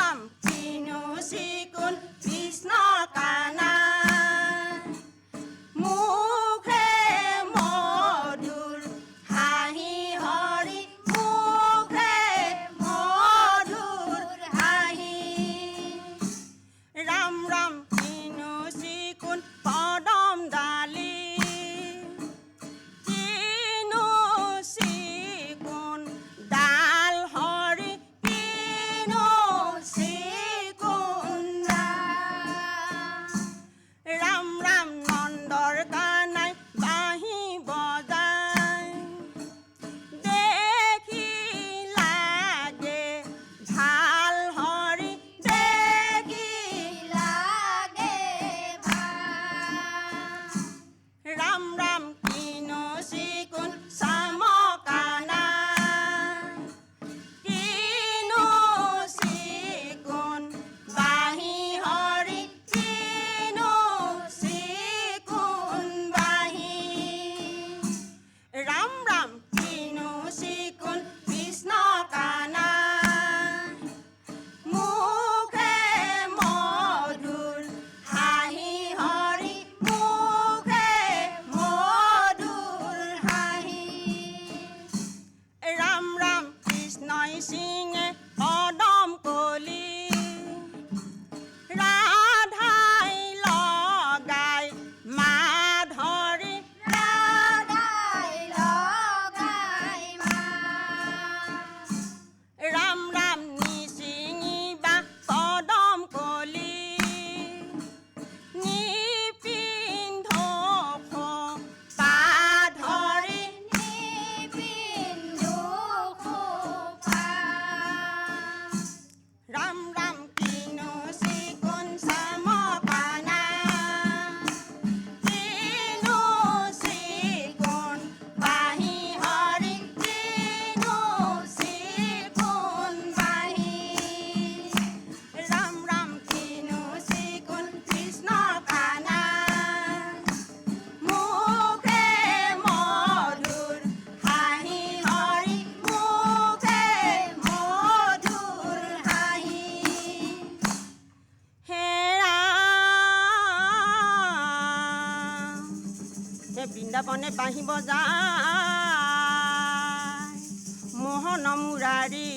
ৰাম কিনো চিকুণ কৃষ্ণ কানা মুখে মধুৰ হাঁহি হৰি মুখে মধুৰ হাঁহি ৰাম ৰাম কিনো চিকুণ পদম ডালি কিনো চিকুণ ডাল হৰি কিনো চিকুণ ৰাম ৰাম নন্দৰ কানাই বাঁহী বজাই দেখি লাগে ভাল হৰি দেখি লাগে ভাল ৰাম ৰাম কিনো চিকুণ চামকানা কিনো চিকুণ বাঁহী হৰি কিনো চিকুণ বাঁহী ৰাম ৰাম কিনো চিকুণ কৃষ্ণ কানা মুখে মধুৰ হাঁহি হৰি মুখে মধুৰ হাঁহি ৰাম ৰাম কৃষ্ণই সিঙে পদম কলি ৰাধাই লগাই মাধৰি ৰাধাই লগাই ৰাম ৰাম নিচিঙিবা পদম কলি নিপিন্ধ পাধৰি নিপিন্ধ ৰাম ৰাম কিনো চিকুণ চামকানা কিনো চিকুণ বাঁহী হৰি কিনো চিকুণ বাঁহী ৰাম ৰাম কিনো চিকুণ কৃষ্ণ কানা মুখে মধুৰ হাঁহি হৰি মুখে মধুৰ হাঁহি হে ৰাম হে বৃন্দাবনে বাঁহী বজাই মোহন মুৰাৰী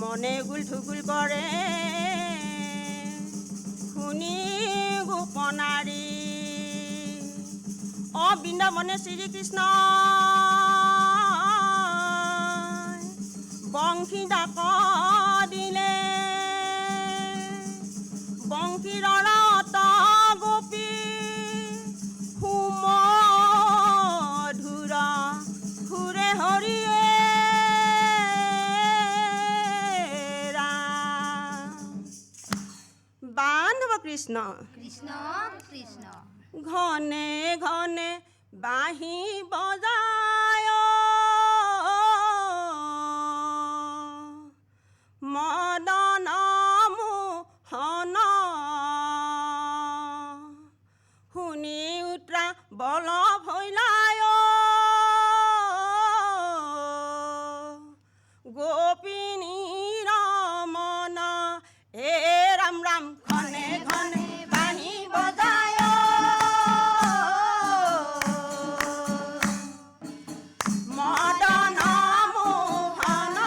মনে গুল ঠুগুল কৰে শুনি গোপনাৰী অ বৃন্দাবনে শ্ৰীকৃষ্ণ বংশী ডাক দিলে বংশীৰ ৰত গোপী সুমধুৰ সুৰে হৰিয়ে ৰাম বান্ধৱ কৃষ্ণ কৃষ্ণ কৃষ্ণ ঘনে ঘনে বাঁহী বজায় মদন মোহন শুনি উত্ৰা বল ভৈলায় গোপিনী ৰমন হে ৰাম ৰাম ঘনে ঘনে বাঁহী বজায় মদন মোহন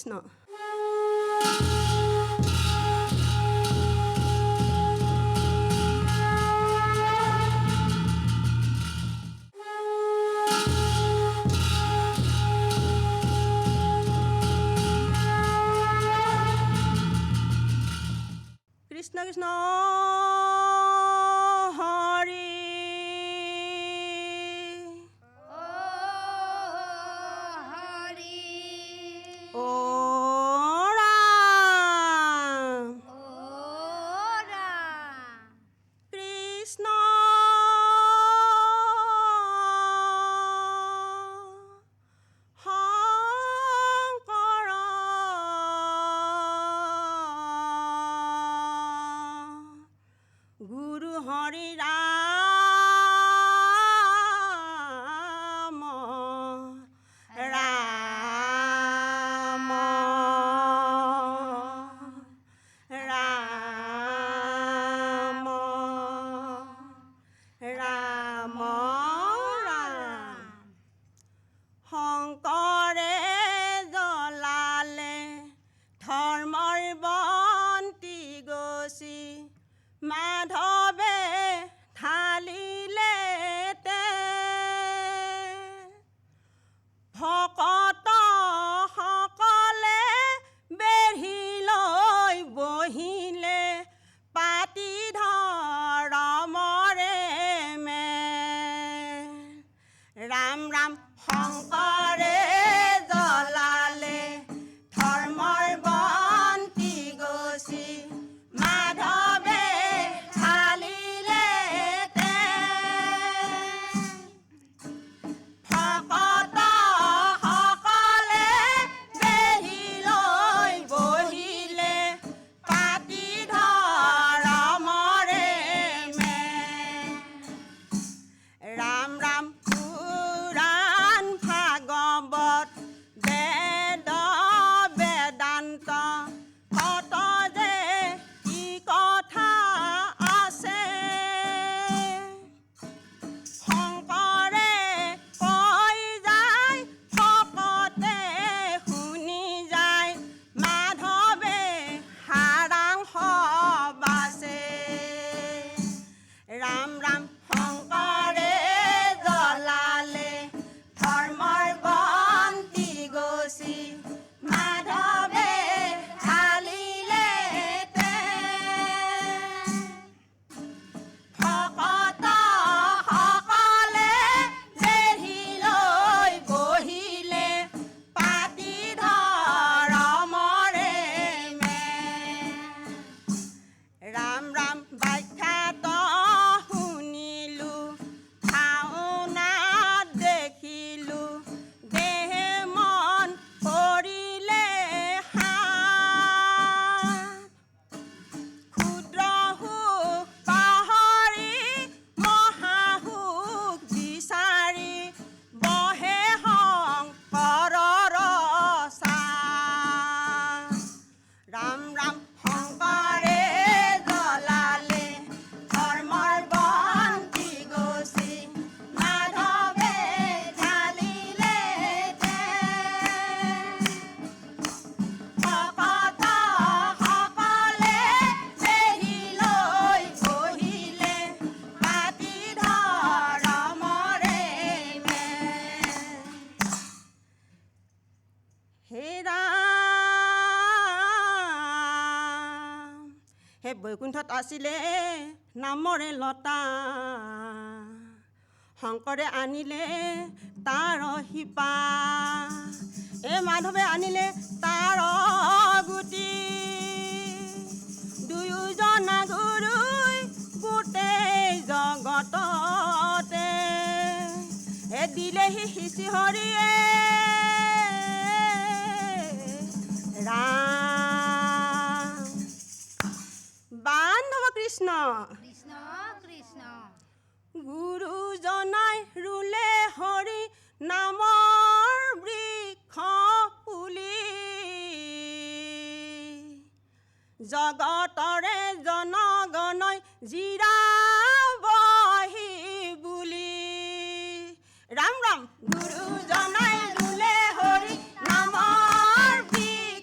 কৃষ্ণ। কৃষ্ণ কৃষ্ণ হৰি ও হৰি ও ৰাম ও ৰাম কৃষ্ণ শংকৰ গুৰু হৰি ৰাম ৰাম ৰাম ৰাম ৰাম শংকৰে জ্বলালে ধৰ্মৰ বন্তি গছি মাধৱে ঢালিলে তেল ভকত সকলে বেঢ়ি লৈ বহিলে পাতি ধৰমৰে মেল ৰাম ৰাম শংকৰে জ্বলালে ধৰ্মৰ বন্তি গছি মাধৱে ঢালিলে তেল ভকত সকলে বেঢ়ি লৈ বহিলে পাতি ধৰমৰে মেল ৰাম ৰাম পুৰাণ ভাগৱত বেদ বেদান্ত কত যে কি কথা আছে শংকৰে কৈ যায় ভকতে শুনি যায় মাধৱে সাৰাংশ বাছে ৰাম ৰাম শংকৰে জ্বলালে ধৰ্মৰ বন্তি গছি মাধৱে ঢালিলে তেল ভকত সকলে বেঢ়ি লৈ বহিলে পাতি ধৰমৰে মেল ৰাম ৰাম ব্যাখ্যাত শুনিলো ভাওনাত দেখিলো দেহে মন কৰিলে হাত ক্ষুদ্ৰ সুখ পাহৰি মহাসুখ বিচাৰি বহে শংকৰৰ ছাঁ ৰাম ৰাম শংকৰে জ্বলালে ধৰ্মৰ বন্তি গছি মাধৱে ঢালিলে তেল ভকত সকলে বেঢ়ি লৈ বহিলে পাতি ধৰমৰে মেল হে ৰাম হে বৈকুণ্ঠত আছিলে নামৰে লতা শংকৰে আনিলে তাৰ শিপা এই মাধৱে আনিলে তাৰ গুটি দুয়োজনা গুৰুই গোটেই জগততে দিলেহি সিঁচি হৰিয়ে ৰাম বান্ধৱ কৃষ্ণ কৃষ্ণ কৃষ্ণ গুৰুজনাই ৰুলে হৰি নামৰ বৃক্ষ পুলি জগতৰে জনগণই জিৰাবহি বুলি ৰাম ৰাম গুৰুজনাই ৰুলে হৰি নামৰ বৃক্ষ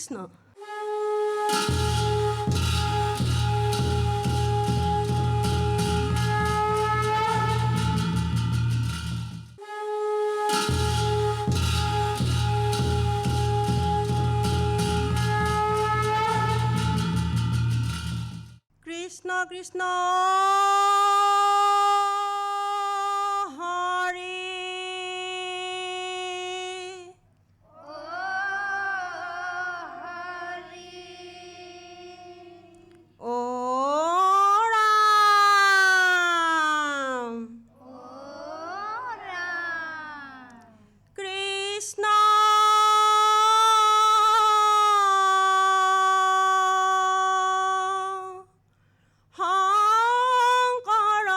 কৃষ্ণ। কৃষ্ণ কৃষ্ণ হৰি ও হৰি ও ৰাম ও ৰাম কৃষ্ণ শংকৰ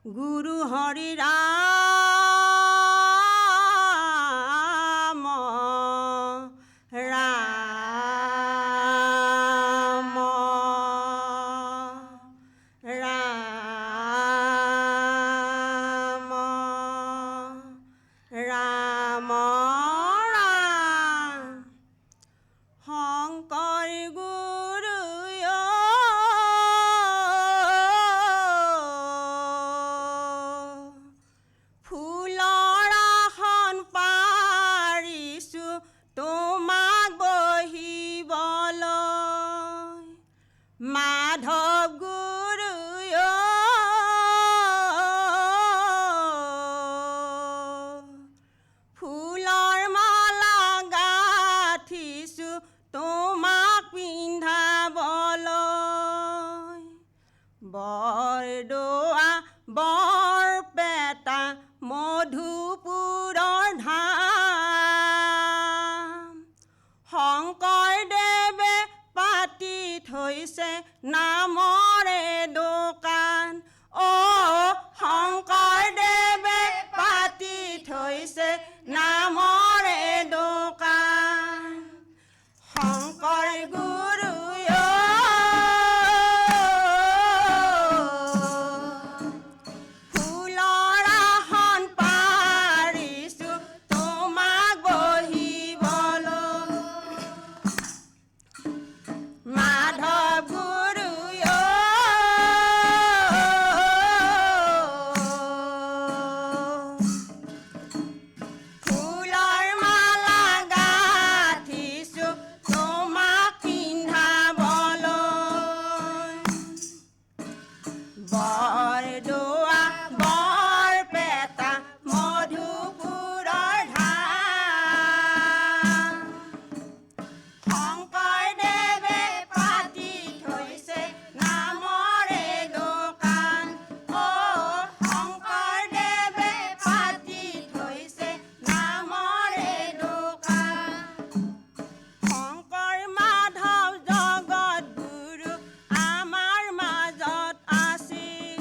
গুৰু হৰি ৰাম ৰাম ৰাম ৰাম ৰাম শংকৰ গুৰু ফুলৰ আসন পাৰিছো তোমাক বহিবলৈ মাধৱ গুৰু ফুলৰ মালা গাঁঠিছো তোমাক পিন্ধাবলৈ বৰদোৱা বৰপেটা মধুপুৰৰ ধাম শংকৰদেৱে পাতি থৈছে নামৰে দোকান শংকৰদেৱে পাতি থৈছে নামৰে দোকান শংকৰ গুৰু ফুলৰ আসন পাৰিছো তোমাক বহিবলৈ মাধৱ গুৰু ফুলৰ মালা গাঁঠিছো তোমাক পিন্ধাবলৈ বৰদোৱা বৰপেটা মধুপুৰৰ ধাম শংকৰদেৱে পাতি থৈছে নামৰে দোকান শংকৰদেৱে পাতি থৈছে নামৰে দোকান শংকৰ মাধৱ জগত গুৰু আমাৰ মাজত আছিল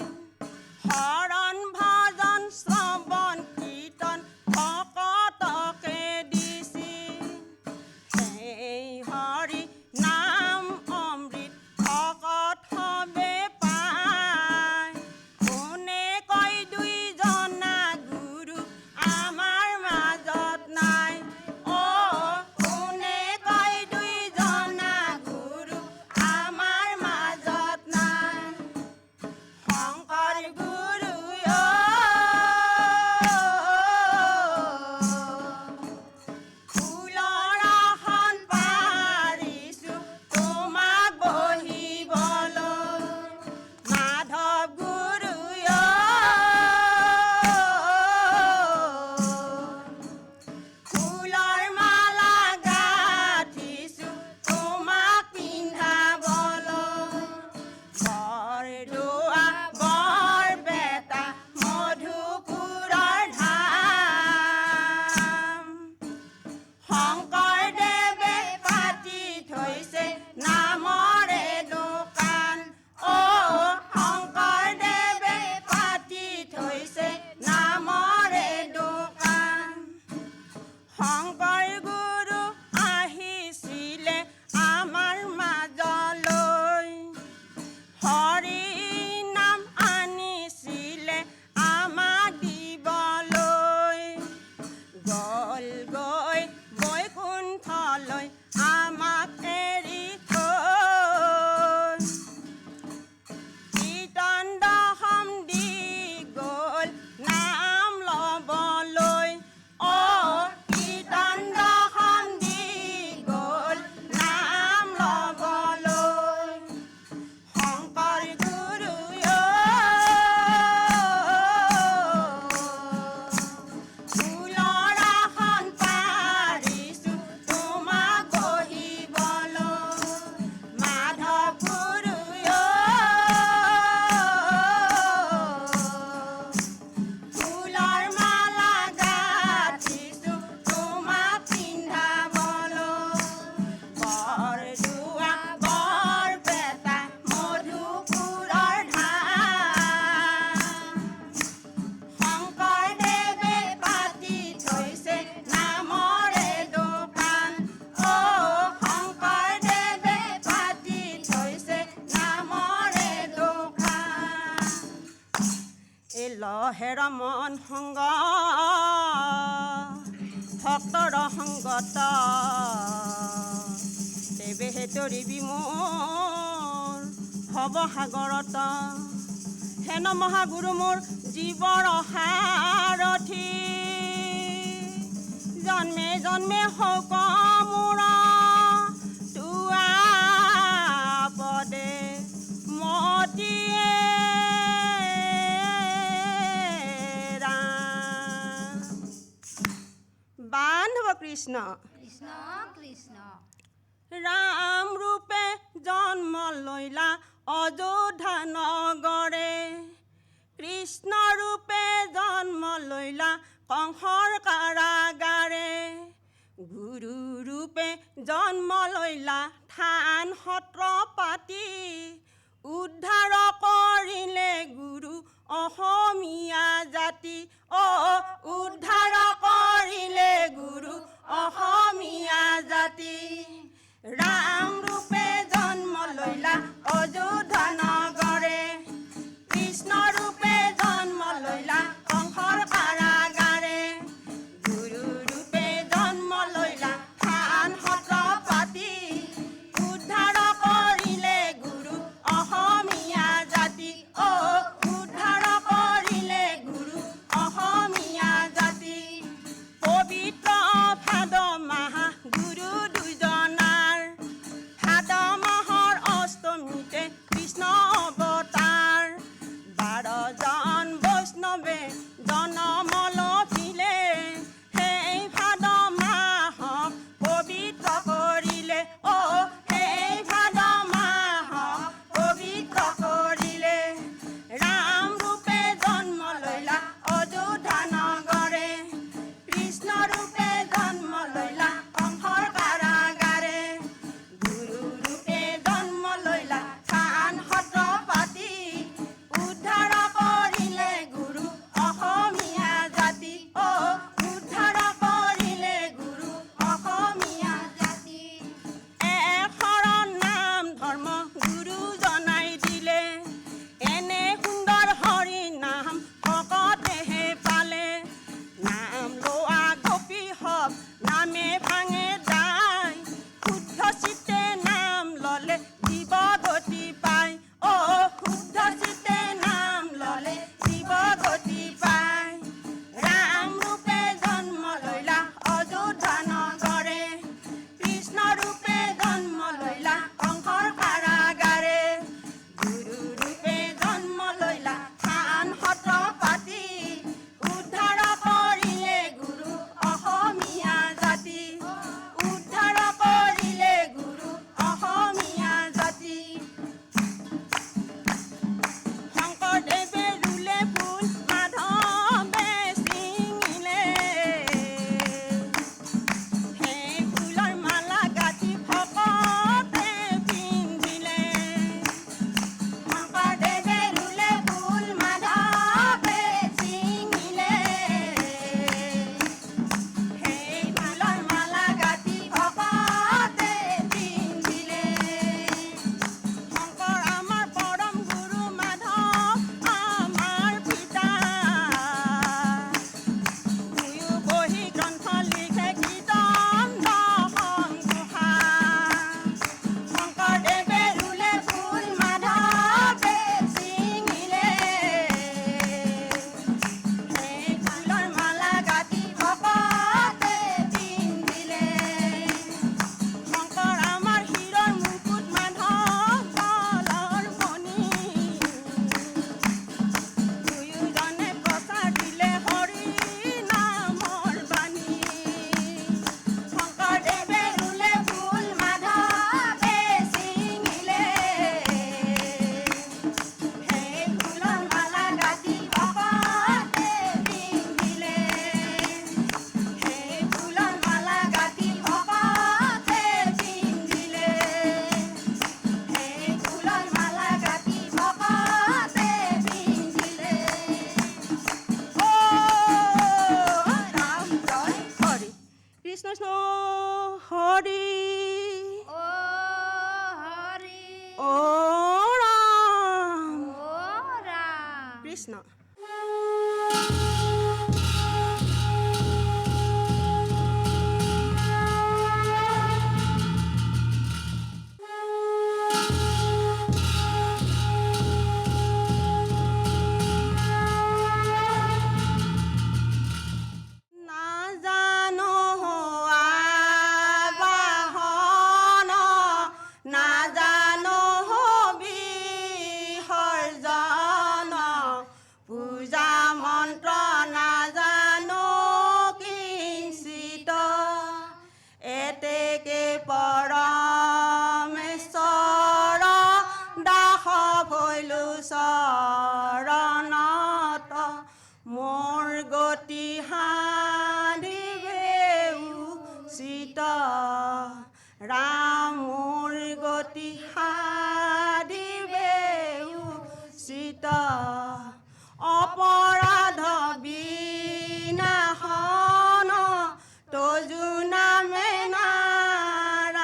লহেৰ মন সংগ ভক্তৰ সংগত তেৱেহে তৰিবি মোৰ ভৱ সাগৰত হেন মহাগুৰু মোৰ জীৱৰ সাৰথি জন্মে জন্মে হওক মোৰ তোৱা পদে মতিয়ে বান্ধৱ কৃষ্ণ কৃষ্ণ কৃষ্ণ ৰাম ৰূপে জন্ম লৈলা অযোধ্যা নগৰে কৃষ্ণ ৰূপে জন্ম লৈলা কংসৰ কাৰাগাৰে গুৰু ৰূপে জন্ম লৈলা থান সত্ৰ পাতি উদ্ধাৰ কৰিলে গুৰু অসমীয়া জাতি উদ্ধাৰ কৰিলে গুৰু অসমীয়া জাতি ৰাম ৰূপে জন্ম লৈলা অযোধ্যা নগৰে কৃষ্ণ ৰূপে জন্ম লৈলা কংসৰ কাৰাগাৰে গুৰু ৰূপে জন্ম লৈলা থান সত্ৰ পাতি উদ্ধাৰ কৰিলে গুৰু অসমীয়া জাতি উদ্ধাৰ কৰিলে গুৰু অসমীয়া জাতি পবিত্ৰ ভাদ মাহ গুৰু দুজনাৰ ভাদ মাহৰ অষ্টমীতে কৃষ্ণ অৱতাৰ 12জন বৈষ্ণৱে জনম লভিলে সেই ভাদ মাহক পবিত্ৰ কৰিলে সেই ভাদ মাহক পবিত্ৰ কৰিলে ৰাম ৰূপে জন্ম লৈলা অযোধ্যা নগৰে কৃষ্ণ ৰূপে জন্ম লৈলা কংসৰ কাৰাগাৰে গুৰু ৰূপে জন্ম লৈলা থান সত্ৰ পাতি উদ্ধাৰ কৰিলে গুৰু অসমীয়া জাতি উদ্ধাৰ কৰিলে গুৰু অসমীয়া জাতি শৰণ নাম ধৰ্ম গুৰু জনাই দিলে এনে সুন্দৰ হৰি নাম ভকতেহে পালে নাম লোৱা গোপী হক নামে ভাঙে যায় শুদ্ধ চিত্তে নাম ললে জীৱ গতি পায় শুদ্ধ চিত্তে নাম ললে জীৱ গতি পায় ৰাম ৰূপে জন্ম লৈলা অযোধ্যা নগৰে কৃষ্ণ ৰূপে জন্ম লৈলা কংসৰ কাৰাগাৰে গুৰু ৰূপে জন্ম লৈলা থান সত্ৰ পাতি উদ্ধাৰ কৰিলে গুৰু অসমীয়া জাতি উদ্ধাৰ কৰিলে গুৰু অসমীয়া জাতি শংকৰদেৱে ৰুলে ফুল মাধৱে ছিঙিলে সেই ফুলৰ মালা গাঁঠি ভকতে পিন্ধিলে শংকৰদেৱে ৰুলে ফুল মাধৱে ছিঙিলে সেই ফুলৰ মালা গাঁঠি ভকতে পিন্ধিলে শংকৰ আমাৰ পৰম গুৰু মাধৱ আমাৰ পিতা দুয়ো বহি গ্ৰন্থ লিখে কীৰ্তন দশম ঘোষা শংকৰদেৱে ৰুলে ফুল মাধৱে ছিঙিলে সেই ফুলৰ মালা গাঁঠি ভকতে পিন্ধিলে শংকৰ আমাৰ শিৰৰ মুকুট মাধৱ গলৰ মণি দুয়োজনে প্ৰচাৰ দিলে হৰি নামৰ বাণী শংকৰদেৱে ৰুলে ফুল মাধৱে ছিঙিলে সেই ফুলৰ মালা গাঁঠি ভকতে পিন্ধিলে সেই ফুলৰ মালা গাঁঠি ভকতে পিন্ধিলে সেই ফুলৰ মালা গাঁঠি ভকতে পিন্ধিলে ৰাম জয় হৰি কৃষ্ণ কৃষ্ণ হৰি হৰি ও ৰাম ৰাম কৃষ্ণ নাজানো হোৱা বাহন নাজানো বিসৰ্জন পূজা মন্ত্ৰ নাজানো কিঞ্চিত এতেকে পৰমেশ্বৰ দাস ভৈলো চৰণত মোৰ গতি সাধিবে উচিত ৰাম মোৰ গতি সাধিবে উচিত অপৰাধ বিনাশন তজু নামে নাৰায়ণ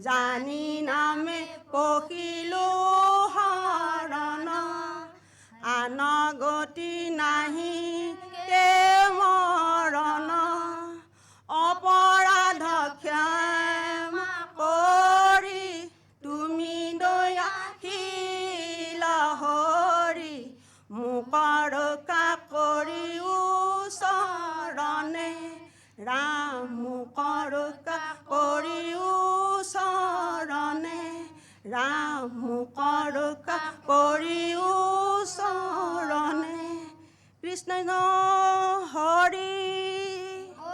জানি নামে পখিলো শৰণ আন গতি নাহি কে মৰণ অপৰাধ ক্ষমা কৰি তুমি দয়াশীল হৰি মুকৰ কাকৰি চৰণে ৰাম মুকৰ কাকৰি চৰণে ৰাম মুকৰ কাকৰি চৰণে কৃষ্ণ হৰি ও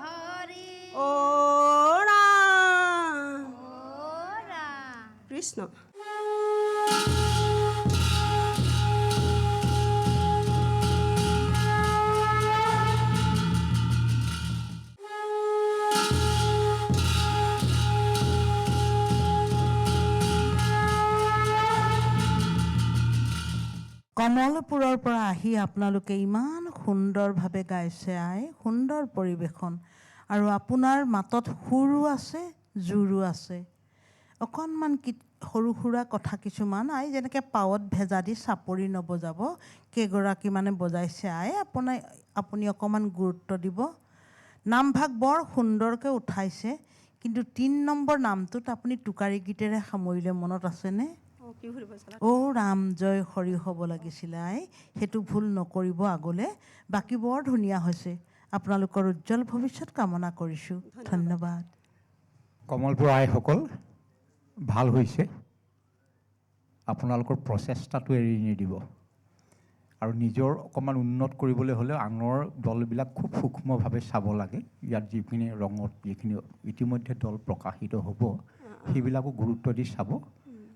হৰি ও ৰাম ও ৰাম কৃষ্ণ কমলপুৰৰ পৰা আহি আপোনালোকে ইমান সুন্দৰভাৱে গাইছে আই সুন্দৰ পৰিৱেশন আৰু আপোনাৰ মাতত সুৰো আছে জোৰো আছে অকণমান সৰু সুৰা কথা কিছুমান আই যেনেকৈ পাৱত ভেজা দি চাপৰি নবজাব কেইগৰাকীমানে বজাইছে আই আপুনি অকণমান গুৰুত্ব দিব নামভাগ বৰ সুন্দৰকৈ উঠাইছে কিন্তু ৩ নম্বৰ নামটোত আপুনি টোকাৰী গীতেৰে সামৰিলে মনত আছেনে অ' ৰাম জয় হৰি হ'ব লাগিছিলে আই সেইটো ভুল নকৰিব আগলৈ বাকী বৰ ধুনীয়া হৈছে আপোনালোকৰ উজ্জ্বল ভৱিষ্যত কামনা কৰিছোঁ ধন্যবাদ কমলপুৰ আইসকল ভাল হৈছে আপোনালোকৰ প্ৰচেষ্টাটো এৰি নিদিব আৰু নিজৰ অকণমান উন্নত কৰিবলৈ হ'লে আনৰ দলবিলাক খুব সূক্ষ্মভাৱে চাব লাগে ইয়াত যিখিনি ৰঙত যিখিনি ইতিমধ্যে দল প্ৰকাশিত হ'ব সেইবিলাকো গুৰুত্ব দি চাব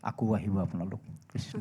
আকৌ আহিব আপোনালোক কৃষ্ণ